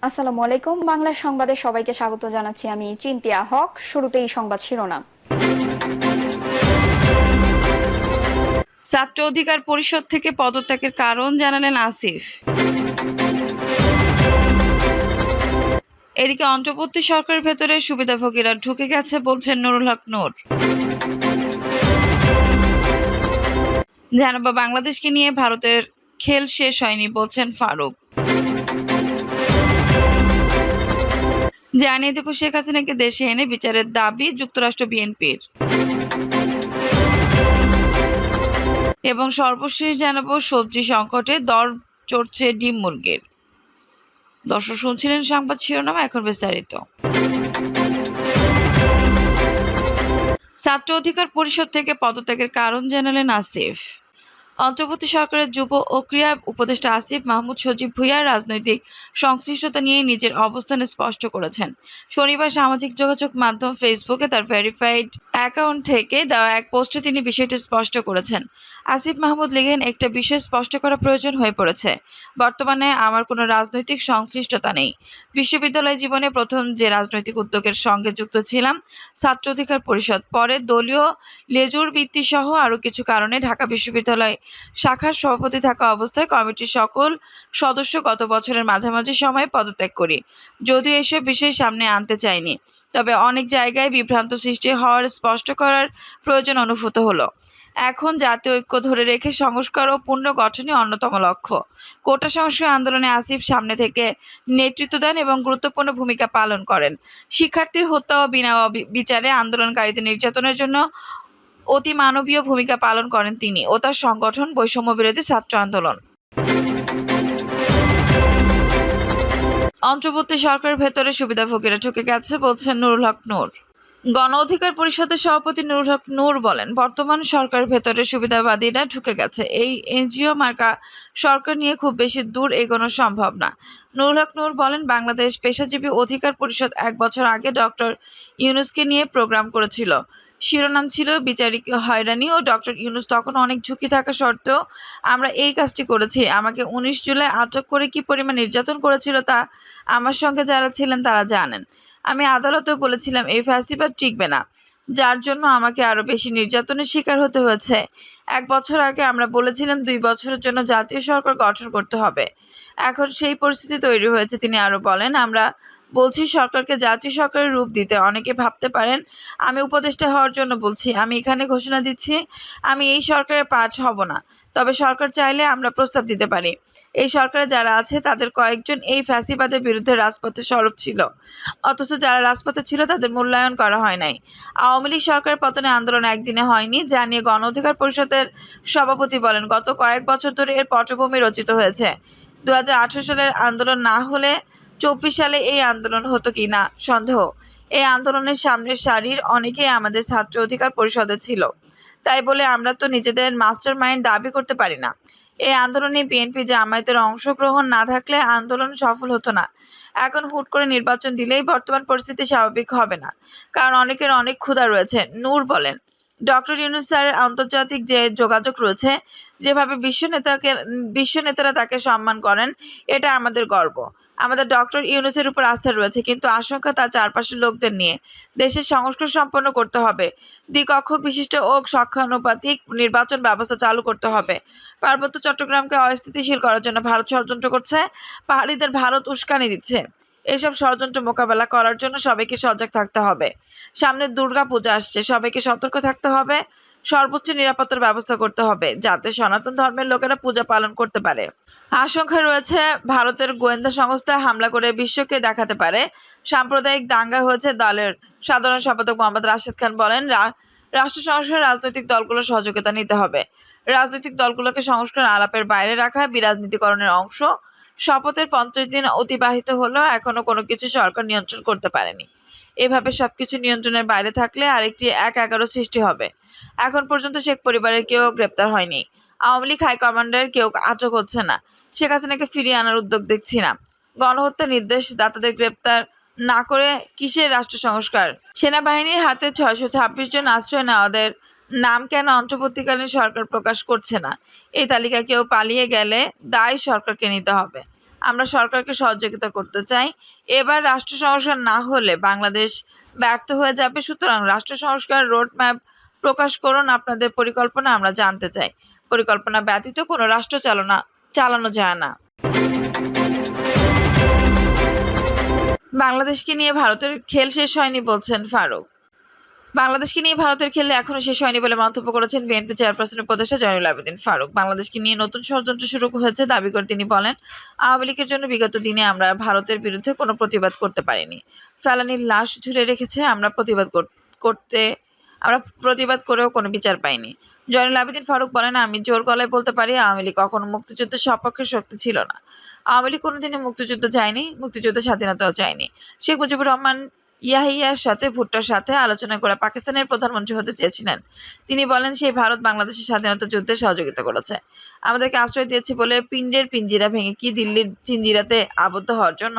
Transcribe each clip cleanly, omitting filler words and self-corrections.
আসসালামু আলাইকুম। বাংলা সংবাদে সবাইকে স্বাগত জানাচ্ছি। আমি চিন্তিয়া হক। শুরুতেই সংবাদ শিরোনাম। ছাত্র অধিকার পরিষদ থেকে পদত্যাগের কারণ জানালেন আসিফ। এদিকে অন্তর্বর্তী সরকারের ভেতরে সুবিধাভোগীরা ঢুকে গেছে বলছেন নুরুল হক নূর। জানাবো বাংলাদেশকে নিয়ে ভারতের খেল শেষ হয়নি বলছেন ফারুক। জানিয়ে দেব শেখ হাসিনাকে দেশে এনে বিচারের দাবি যুক্তরাষ্ট্র বিএনপির। এবং সর্বশেষ জানাবো সবজি সংকটে দর চড়ছে ডিম মুরগির। দর্শক শুনছিলেন সংবাদ শিরোনাম, এখন বিস্তারিত। ছাত্র অধিকার পরিষদ থেকে পদত্যাগের কারণ জানালেন আসিফ। অন্তর্বর্তী সরকারের যুব ও ক্রীড়া উপদেষ্টা আসিফ মাহমুদ সজীব ভুঁইয়া রাজনৈতিক সংশ্লিষ্টতা নিয়ে নিজের অবস্থান স্পষ্ট করেছেন। শনিবার সামাজিক যোগাযোগ মাধ্যম ফেসবুকে তার ভেরিফাইড অ্যাকাউন্ট থেকে দেওয়া এক পোস্টে তিনি বিষয়টি স্পষ্ট করেছেন। আসিফ মাহমুদ লিখেন, একটা বিষয় স্পষ্ট করা প্রয়োজন হয়ে পড়েছে। বর্তমানে আমার কোনো রাজনৈতিক সংশ্লিষ্টতা নেই। বিশ্ববিদ্যালয় জীবনে প্রথম যে রাজনৈতিক উদ্যোগের সঙ্গে যুক্ত ছিলাম ছাত্র অধিকার পরিষদ, পরে দলীয় লেজুর বৃত্তি সহ আরও কিছু কারণে ঢাকা বিশ্ববিদ্যালয় শাখার সভাপতি থাকা অবস্থায় কমিটির সকল সদস্য গত বছরের মাঝামাঝি সময়ে পদত্যাগ করি। যদিও এসব বিষয় সামনে আনতে চাইনি, তবে অনেক জায়গায় বিভ্রান্ত সৃষ্টি হওয়ার স্পষ্ট করার প্রয়োজন অনুভূত হলো। এখন জাতীয় ঐক্য ধরে রেখে সংস্কার ও পুনর্গঠনই অন্যতম লক্ষ্য। কোটা সংস্কার আন্দোলনে আসিফ সামনে থেকে নেতৃত্ব দেন এবং গুরুত্বপূর্ণ ভূমিকা পালন করেন। শিক্ষার্থীর হত্যা ও বিনা বিচারে আন্দোলনকারীদের নির্যাতনের জন্য অতি মানবীয় ভূমিকা পালন করেন তিনি ও তার সংগঠন বৈষম্য বিরোধী ছাত্র আন্দোলন। অন্তর্বর্তী সরকারের ভেতরে সুবিধাভোগীরা ঢুকে গেছে বলছেন নুরুল হক নূর। গণ অধিকার পরিষদের সভাপতি নুরুল হক নূর বলেন, বর্তমান সরকারের ভেতরে সুবিধাবাদীরা ঢুকে গেছে। এই এনজিও মার্কা সরকার নিয়ে খুব বেশি দূর এগোনো সম্ভব না। নুরুল হক নূর বলেন, বাংলাদেশ পেশাজীবী অধিকার পরিষদ 1 বছর আগে ডক্টর ইউনূসকে নিয়ে প্রোগ্রাম করেছিল। শিরোনাম ছিল বিচারিক হয়রানি ও ডক্টর ইউনূস তখন অনেক ঝুঁকি থাকা সত্ত্বেও আমরা এই কাজটি করেছি। আমাকে 19 জুলাই আটক করে কি পরিমাণ নির্যাতন করেছিল তা আমার সঙ্গে যারা ছিলেন তারা জানেন। আমি আদালতেও বলেছিলাম এই ফ্যাসিবাদ টিকবে না, যার জন্য আমাকে আরও বেশি নির্যাতনের শিকার হতে হয়েছে। 1 বছর আগে আমরা বলেছিলাম 2 বছরের জন্য জাতীয় সরকার গঠন করতে হবে। এখন সেই পরিস্থিতি তৈরি হয়েছে। তিনি আরও বলেন, আমরা বলছি সরকারকে জাতীয় সরকারের রূপ দিতে। অনেকে ভাবতে পারেন আমি উপদেষ্টা হওয়ার জন্য বলছি। আমি এখানে ঘোষণা দিচ্ছি আমি এই সরকারের পার্ট হব না, তবে সরকার চাইলে আমরা প্রস্তাব দিতে পারি। এই সরকারে যারা আছে তাদের কয়েকজন এই ফ্যাসিবাদের বিরুদ্ধে রাজপথে সরব ছিল, অথচ যারা রাজপথে ছিল তাদের মূল্যায়ন করা হয় নাই। আওয়ামী লীগ সরকারের পতনে আন্দোলন একদিনে হয়নি, যা নিয়ে গণ অধিকার পরিষদের সভাপতি বলেন, গত কয়েক বছর ধরে এর পটভূমি রচিত হয়েছে। 2018 সালের আন্দোলন না হলে 24 সালে এই আন্দোলন হতো কি না সন্দেহ। এই আন্দোলনের সামনের সারির অনেকেই আমাদের ছাত্র অধিকার পরিষদে ছিল। তাই বলে আমরা তো নিজেদের মাস্টার মাইন্ড দাবি করতে পারি না। এই আন্দোলনে বিএনপি জামায়াতের অংশগ্রহণ না থাকলে আন্দোলন সফল হতো না। এখন হুট করে নির্বাচন দিলেই বর্তমান পরিস্থিতি স্বাভাবিক হবে না, কারণ অনেকের অনেক ক্ষুধা রয়েছে। নূর বলেন, ডক্টর ইউনূস স্যারের আন্তর্জাতিক যে যোগাযোগ রয়েছে, যেভাবে বিশ্ব নেতারা তাকে সম্মান করেন, এটা আমাদের গর্ব। আমাদের ডক্টর ইউনূসের উপর আস্থা রয়েছে, কিন্তু আশঙ্কা তার চারপাশের লোকদের নিয়ে। দেশের সংস্কার সম্পন্ন করতে হবে। দ্বিকক্ষক বিশিষ্ট ও সংখ্যানুপাতিক নির্বাচন ব্যবস্থা চালু করতে হবে। পার্বত্য চট্টগ্রামকে অস্থিতিশীল করার জন্য ভারত ষড়যন্ত্র করছে। পাহাড়িদের ভারত উস্কানি দিচ্ছে। এসব ষড়যন্ত্র মোকাবেলা করার জন্য সবাইকে সজাগ থাকতে হবে। সামনে দুর্গা পূজা আসছে, সবাইকে সতর্ক থাকতে হবে। সর্বোচ্চ নিরাপত্তার ব্যবস্থা করতে হবে, যাতে সনাতন ধর্মের লোকেরা পূজা পালন করতে পারে। আশঙ্কা রয়েছে ভারতের গোয়েন্দা সংস্থা হামলা করে বিশ্বকে দেখাতে পারে সাম্প্রদায়িক দাঙ্গা হয়েছে। দলের সাধারণ সম্পাদক মোহাম্মদ রাশেদ খান বলেন, রাষ্ট্র সংস্কারে রাজনৈতিক দলগুলোর সহযোগিতা নিতে হবে। রাজনৈতিক দলগুলোকে সংস্কার আলাপের বাইরে রাখা বিরাজনীতিকরণের অংশ। শপথের 50 দিন অতিবাহিত হলেও এখনো কোনো কিছু সরকার নিয়ন্ত্রণ করতে পারেনি। এভাবে সবকিছু নিয়ন্ত্রণের বাইরে থাকলে আরেকটি 1-11 সৃষ্টি হবে। এখন পর্যন্ত শেখ পরিবারের কেউ গ্রেপ্তার হয়নি। আওয়ামী লীগ হাইকমান্ডের কেউ আটক হচ্ছে না। শেখ হাসিনাকে ফিরিয়ে আনার উদ্যোগ দেখছি না। গণহত্যার নির্দেশ দাতাদের গ্রেপ্তার না করে কিসের রাষ্ট্র সংস্কার? সেনাবাহিনীর হাতে 626 জন আশ্রয় নেওয়াদের নাম কেন অন্তর্বর্তীকালীন সরকার প্রকাশ করছে না? এই তালিকা কেউ পালিয়ে গেলে দায় সরকারকে নিতে হবে। আমরা সরকারকে সহযোগিতা করতে চাই। এবার রাষ্ট্র সংস্কার না হলে বাংলাদেশ ব্যর্থ হয়ে যাবে। সুতরাং রাষ্ট্র সংস্কার রোডম্যাপ প্রকাশ করুন। আপনাদের পরিকল্পনা আমরা জানতে চাই। পরিকল্পনা ব্যতীত কোনো রাষ্ট্র চালানো যায় না। বাংলাদেশকে নিয়ে ভারতের খেল শেষ হয়নি বলছেন ফারুক। বাংলাদেশকে নিয়ে ভারতের খেল এখনো শেষ হয়নি বলে মন্তব্য করেছেন বিএনপি চেয়ারপারসনের উপদেষ্টা জয়নুল আবেদীন ফারুক। বাংলাদেশকে নিয়ে নতুন ষড়যন্ত্র শুরু হয়েছে দাবি করে তিনি বলেন, আওয়ামী লীগের জন্য বিগত দিনে আমরা ভারতের বিরুদ্ধে কোনো প্রতিবাদ করতে পারিনি। ফেলানির লাশ ঝুলে রেখেছে, আমরা প্রতিবাদ করেও কোনো বিচার পাইনি। জয়নুল আবেদীন ফারুক বলেন, আমি জোর গলায় বলতে পারি আওয়ামী লীগ কখনো মুক্তিযুদ্ধের সপক্ষের শক্তি ছিল না। আওয়ামী লীগ কোনোদিনই মুক্তিযুদ্ধ চায়নি, মুক্তিযুদ্ধের স্বাধীনতাও চায়নি। শেখ মুজিবুর রহমান ইয়াহিয়ার সাথে ভুট্টোর সাথে আলোচনা করে পাকিস্তানের প্রধানমন্ত্রী হতে চেয়েছিলেন। তিনি বলেন, সেই ভারত বাংলাদেশের স্বাধীনতা যুদ্ধে সহযোগিতা করেছে, আমাদেরকে আশ্রয় দিয়েছে বলে পিণ্ডের পিঞ্জিরা ভেঙে কি দিল্লির জিঞ্জিরাতে আবদ্ধ হওয়ার জন্য?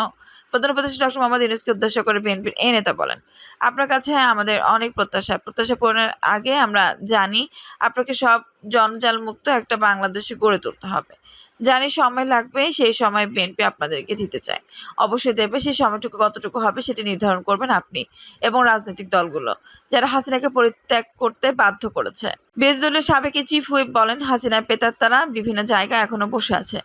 প্রধান উপদেষ্টা ডক্টর মোহাম্মদ ইউনূসকে উদ্দেশ্য করে বিএনপির এই নেতা বলেন, আপনার কাছে আমাদের অনেক প্রত্যাশা পূরণের আগে আমরা জানি আপনাকে সব জঞ্জাল মুক্ত একটা বাংলাদেশ গড়ে তুলতে হবে। জানি সময় লাগবে, সেই সময় বিএনপি আপনাদেরকে দিতে চায়, অবশ্যই দেবে। সেই সময়টুকু কতটুকু হবে সেটি নির্ধারণ করবেন আপনি এবং রাজনৈতিক দলগুলো, যারা হাসিনাকে পরিত্যাগ করতে বাধ্য করেছে। বিরোধী দলের সাবেক চিফ হুইপ বলেন, হাসিনার প্রেতাত্মারা বিভিন্ন জায়গায় এখনো বসে আছে।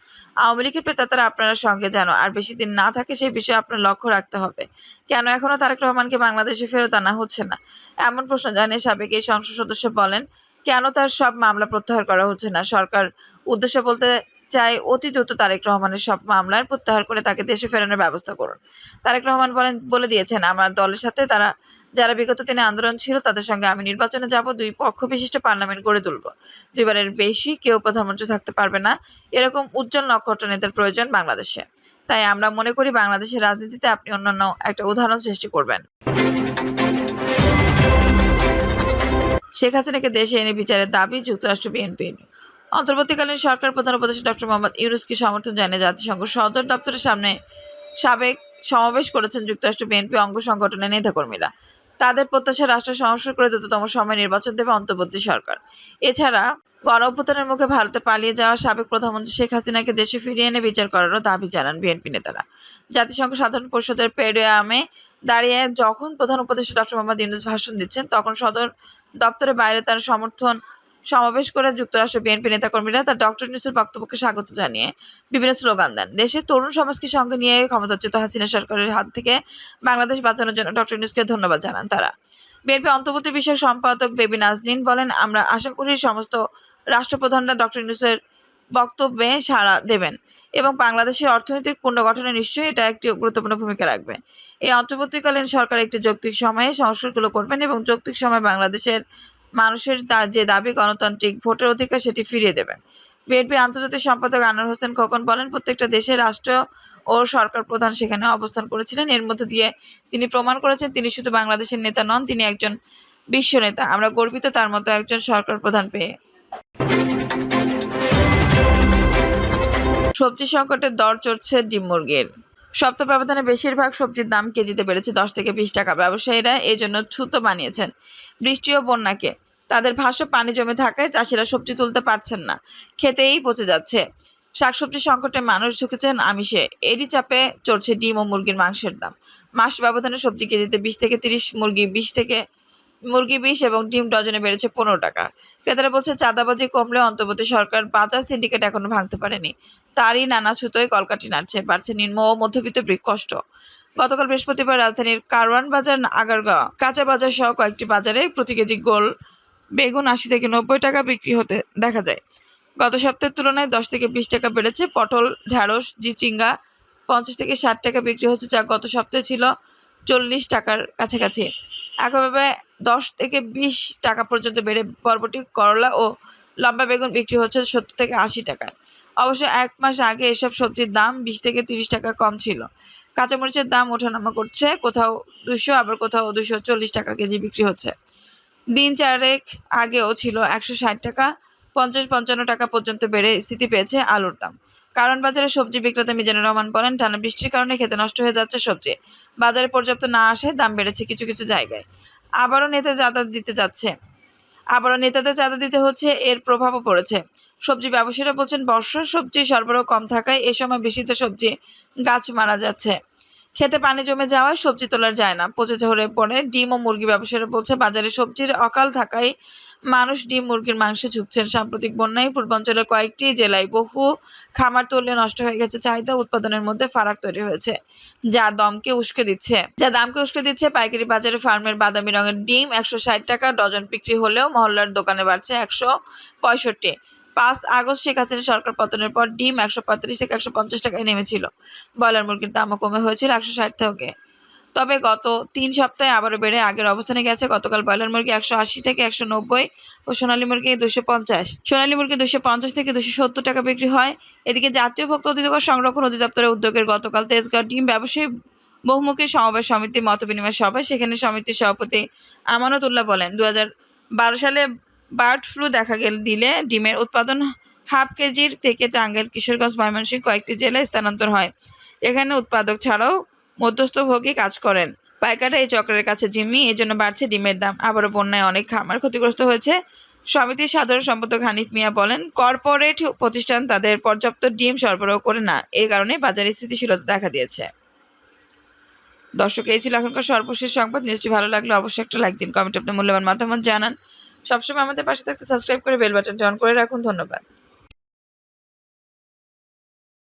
আওয়ামী লীগের প্রেতাত্মারা আপনার সঙ্গে যেন আর বেশি দিন না থাকে সেই বিষয়ে আপনার লক্ষ্য রাখতে হবে। কেন এখনো তারেক রহমানকে বাংলাদেশে ফেরত আনা হচ্ছে না, এমন প্রশ্ন জানিয়ে সাবেক এই সংসদ সদস্য বলেন, কেন তার সব মামলা প্রত্যাহার করা হচ্ছে না? সরকার উদ্দেশ্য বলতে চাই অতি দ্রুত তারেক রহমানের সব মামলার প্রত্যাহার করে তাকে দেশে ফেরানোর ব্যবস্থা করুন। তারেক রহমান বলে দিয়েছেন, আমার দলের সাথে যারা বিগত দিনে আন্দোলন ছিল তাদের সঙ্গে আমি নির্বাচনে যাব, 2 পক্ষ বিশিষ্ট পার্লামেন্ট গড়ে তুলব। 2বারের বেশি কেউ প্রধানমন্ত্রী থাকতে পারবে না, এরকম উজ্জ্বল নক্ষত্র নেতার প্রয়োজন বাংলাদেশে। তাই আমরা মনে করি বাংলাদেশের রাজনীতিতে আপনি অন্যান্য একটা উদাহরণ সৃষ্টি করবেন। শেখ হাসিনাকে দেশে এনে বিচারের দাবি যুক্তরাষ্ট্র বিএনপির। অন্তর্বর্তীকালীন সরকার প্রধান উপদেষ্টা ডক্টর মোহাম্মদ ইউনূসকে সমর্থন জানিয়ে জাতিসংঘ সদর দপ্তরের সামনে সাবেক সমাবেশ করেছেন যুক্তরাষ্ট্র বিএনপি অঙ্গ সংগঠনের নেতাকর্মীরা। তাদের প্রত্যাশা রাষ্ট্র সংস্কার করে দ্রুততম সময় নির্বাচন দেবে অন্তর্বর্তী সরকার। এছাড়া গণঅভ্যুত্থানের মুখে ভারতে পালিয়ে যাওয়া সাবেক প্রধানমন্ত্রী শেখ হাসিনাকে দেশে ফিরিয়ে এনে বিচার করারও দাবি জানান বিএনপি নেতারা। জাতিসংঘ সাধারণ পরিষদের পেরিয়ামে দাঁড়িয়ে যখন প্রধান উপদেষ্টা ডক্টর মোহাম্মদ ইউনূস ভাষণ দিচ্ছেন, তখন সদর দপ্তরের বাইরে তার সমর্থন সমাবেশ করে যুক্তরাষ্ট্র বিএনপি নেতাকর্মীরা তার ডক্টর ইউনূসের বক্তব্যকে স্বাগত জানিয়ে বিভিন্ন স্লোগান দেন। দেশের তরুণ সমাজকে সঙ্গে নিয়ে ক্ষমতাচ্যুত হাসিনা সরকারের হাত থেকে বাংলাদেশ বাঁচানোর জন্য ডক্টর ইউনূসকে ধন্যবাদ জানান তারা। বিএনপি অন্তর্বর্তী বিষয়ক সম্পাদক বেবি নাজনীন বলেন, আমরা আশা করি সমস্ত রাষ্ট্রপ্রধানরা ডক্টর ইউনূসের বক্তব্যে সাড়া দেবেন এবং বাংলাদেশের অর্থনৈতিক পুনর্গঠনে নিশ্চয়ই এটা একটি গুরুত্বপূর্ণ ভূমিকা রাখবে। এই অন্তর্বর্তীকালীন সরকার একটি যৌক্তিক সময়ে সংস্কারগুলো করবেন এবং যৌক্তিক সময় বাংলাদেশের মানুষের যে দাবি গণতান্ত্রিক ভোটের অধিকার সেটি ফিরিয়ে দেবেন। বিএনপির আন্তর্জাতিক সম্পাদক আনোয়ার হোসেন খোকন বলেন, প্রত্যেকটা দেশের রাষ্ট্র ও সরকার প্রধান সেখানে অবস্থান করেছিলেন। এর মধ্য দিয়ে তিনি প্রমাণ করেছেন তিনি শুধু বাংলাদেশের নেতা নন, তিনি একজন বিশ্ব নেতা। আমরা গর্বিত তার মতো একজন সরকার প্রধান পেয়ে। সবজি সংকটের দর চড়ছে ডিম মুরগির। সপ্তাহ ব্যবধানে বেশিরভাগ সবজির দাম কেজিতে বেড়েছে 10 থেকে 20 টাকা। ব্যবসায়ীরা এই জন্য ছুতো বানিয়েছেন বৃষ্টি ও বন্যাকে। তাদের ভাষ্য, পানি জমে থাকায় চাষিরা সবজি তুলতে পারছেন না, খেতেই পচে যাচ্ছে। শাকসবজি সংকটে মানুষ ঝুঁকেছেন আমিষে, এরই চাপে চড়ছে ডিম ও মুরগির মাংসের দাম। মাস ব্যবধানে সবজি কেজিতে 20 থেকে 30, মুরগি 20 এবং ডিম ডজনে বেড়েছে 15 টাকা। ক্রেতারা বলছে, চাঁদাবাজি কমলেও অন্তর্বর্তী সরকার বাজার সিন্ডিকেট এখনো ভাঙতে পারেনি। তারই নানা ছুতোয় কলকাঠি নাড়ছে, বাড়ছে নিম্ন ও মধ্যবিত্ত কষ্ট। গতকাল বৃহস্পতিবার রাজধানীর কারওয়ান বাজার, আগারগাঁও, কাঁচা বাজার সহ কয়েকটি বাজারে প্রতি কেজি গোল বেগুন 80 থেকে 90 টাকা বিক্রি হতে দেখা যায়। গত সপ্তাহের তুলনায় 10 থেকে 20 টাকা বেড়েছে। পটল, ঢ্যাঁড়স, চিচিঙ্গা 50 থেকে 60 টাকা বিক্রি হচ্ছে, যা গত সপ্তাহে ছিল 40 টাকার কাছাকাছি। একইভাবে 10 থেকে 20 টাকা পর্যন্ত বেড়ে বরবটি, করলা ও লম্বা বেগুন বিক্রি হচ্ছে 70 থেকে 80 টাকায়। অবশ্য 1 মাস আগে এসব সবজির দাম 20 থেকে 30 টাকা কম ছিল। কাঁচামরিচের দাম ওঠানামা করছে, কোথাও 200 আবার কোথাও 240 টাকা কেজি বিক্রি হচ্ছে। দিন চারেক আগেও ছিল 160 টাকা, 50-55 টাকা পর্যন্ত বেড়ে স্থিতি পেয়েছে আলুর দাম। কারণ বাজারে সবজি বিক্রেতা মিজানুর রহমান বলেন, টানা বৃষ্টির কারণে খেতে নষ্ট হয়ে যাচ্ছে সবজি। বাজারে পর্যাপ্ত না আসায় দাম বেড়েছে কিছু কিছু জায়গায়। আবারও নেতা যাতায়াত দিতে যাচ্ছে। আবারও নেতাদের চাঁদা দিতে হচ্ছে, এর প্রভাবও পড়েছে। সবজি ব্যবসায়ীরা বলছেন বর্ষার সবজি সরবরাহ কম থাকায় এ সময় বেশিতে সবজি গাছ মারা যাচ্ছে। খেতে পানি জমে যাওয়ায় সবজি তোলা যায় না, পচে ঝরে পড়ে। ডিম ও মুরগি ব্যবসায়ীরা বলছে বাজারে সবজির অকাল থাকায় মানুষ ডিম মুরগির মাংসে ঝুঁকছেন। সাম্প্রতিক বন্যায় পূর্বাঞ্চলের কয়েকটি জেলায় বহু খামার তলিয়ে নষ্ট হয়ে গেছে। চাহিদা উৎপাদনের মধ্যে ফারাক তৈরি হয়েছে, যা দামকে উস্কে দিচ্ছে। পাইকারি বাজারে ফার্মের বাদামি রঙের ডিম 160 টাকা ডজন বিক্রি হলেও মহল্লার দোকানে বাড়ছে 165। 5 আগস্ট শেখ হাসিনা সরকার পতনের পর ডিম 135 থেকে 150 টাকায় নেমেছিল। ব্রয়লার মুরগির দামও কমে হয়েছিল 160 থেকে। তবে গত 3 সপ্তাহে আবারও বেড়ে আগের অবস্থানে গেছে। গতকাল ব্রয়লার মুরগি 180 থেকে 190 ও সোনালী মুরগি 250 থেকে 270 টাকা বিক্রি হয়। এদিকে জাতীয় ভোক্তা অধিদপ্তর সংরক্ষণ অধিদপ্তরের উদ্যোগের গতকাল তেজগাঁও ডিম ব্যবসায়ী বহুমুখী সমবায় সমিতির মতবিনিময় সভায় সেখানে সমিতির সভাপতি আমানত উল্লাহ বলেন, 2012 সালে বার্ড ফ্লু দেখা দিলে ডিমের উৎপাদন হাফ কেজির থেকে টাঙ্গাইল, কিশোরগঞ্জ, ময়মনসিংহ কয়েকটি জেলায় স্থানান্তর হয়। এখানে উৎপাদক ছাড়াও মধ্যস্থভোগী কাজ করেন। পাইকাররা এই চক্রের কাছে জিম্মি, এজন্য বাড়ছে ডিমের দাম। আবারও বন্যায় অনেক খামার ক্ষতিগ্রস্ত হয়েছে। সমিতির সাধারণ সম্পাদক হানিফ মিয়া বলেন, কর্পোরেট প্রতিষ্ঠান তাদের পর্যাপ্ত ডিম সরবরাহ করে না, এই কারণে বাজারে স্থিতিশীলতা দেখা দিয়েছে। দর্শক, এই ছিল এখনকার সর্বশেষ সংবাদ। নিউজটি ভালো লাগলে অবশ্যই একটা লাইক দিন, কমেন্ট আপনার মূল্যবান মতামত জানান। সবসময় আমাদের পাশে থাকতে সাবস্ক্রাইব করে বেল বাটনটি অন করে রাখুন। ধন্যবাদ।